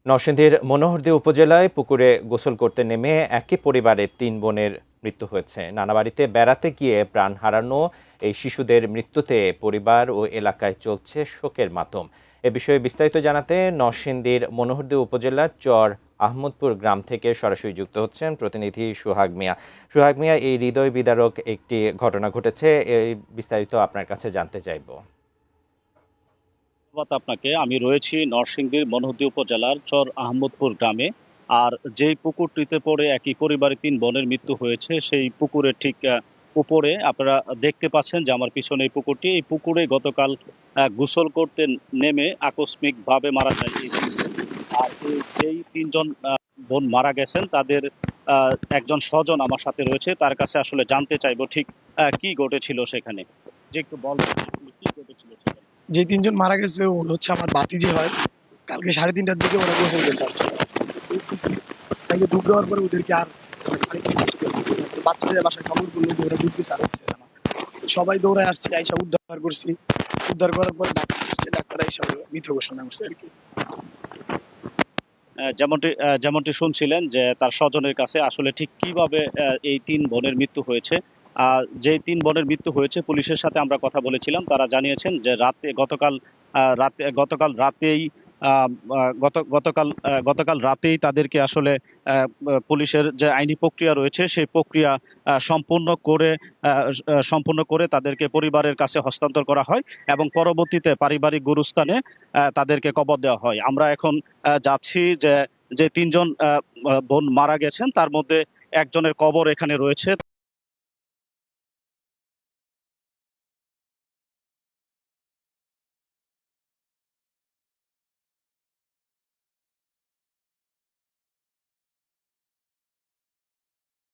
নরসিংদীর মনোহরদী উপজেলায় পুকুরে গোসল করতে নেমে একই পরিবারের ৩ বোনের মৃত্যু হয়েছে। নানা বাড়িতে বেড়াতে গিয়ে প্রাণ হারানো এই শিশুদের মৃত্যুতে পরিবার ও এলাকায় চলছে শোকের মাতম। এ বিষয়ে বিস্তারিত জানাতে নরসিংদীর মনোহরদী উপজেলার চর আহমদপুর গ্রাম থেকে সরাসরি যুক্ত হচ্ছেন প্রতিনিধি সোহাগ মিয়া। সোহাগ মিয়া, এই হৃদয় বিদারক একটি ঘটনা ঘটেছে, এই বিস্তারিত আপনার কাছে জানতে চাইব। আপনাকে আমি রয়েছি নরসিংদীর মনোহরদী উপজেলার চর আহমদপুর গ্রামে। আর যেই পুকুরটিতে পড়ে একই পরিবারের ৩ বোনের মৃত্যু হয়েছে, সেই পুকুরের ঠিক উপরে আপনারা দেখতে পাচ্ছেন যে আমার পিছনে এই পুকুরটি, এই পুকুরে গতকাল গোসল করতে নেমে আকস্মিকভাবে মারা যায় এই ৩ জন। আর যেই ৩ জন বোন মারা গেছেন তাদের একজন স্বজন আমার সাথে রয়েছে, তার কাছে আসলে জানতে চাইবো ঠিক কি ঘটেছিল সেখানে। যে একটু বলবেন আসলে কি ঘটেছিল সেখানে। যে ৩ জন মারা গেছে ওগুলো হচ্ছে আমার ভাতিজি হয়। কালকে ৩:৩০টার দিকে ওরা গোসল করতে আসছে। তাকে ডুব দেওয়ার পরে ওদেরকে আর বাচ্চাদের বাসায় খবর করলো যে ওরা ডুবতেছে আর উঠছে না। সবাই দৌড়ায় আসছে, আইসা উদ্ধার করছি। উদ্ধার করার পরে ডাক্তার আসছে, ডাক্তার আইসা মৃত ঘোষণা করছে আর কি। যেমনটি শুনছিলেন যে তার স্বজনের কাছে আসলে ঠিক কিভাবে এই ৩ বোনের মৃত্যু হয়েছে। যে ৩ বোনের মৃত্যু হয়েছে পুলিশের সাথে আমরা কথা বলেছিলাম, তারা জানিয়েছেন যে গতকাল রাতেই আহ, আহ, গতকাল রাতেই তাদেরকে আসলে পুলিশের যে আইনি প্রক্রিয়া রয়েছে সেই প্রক্রিয়া সম্পূর্ণ করে তাদেরকে পরিবারের কাছে হস্তান্তর করা হয় এবং পরবর্তীতে পারিবারিক গুরুস্থানে তাদেরকে কবর দেওয়া হয়। আমরা এখন যাচ্ছি যে যে ৩ জন বোন মারা গেছেন তার মধ্যে একজনের কবর এখানে রয়েছে।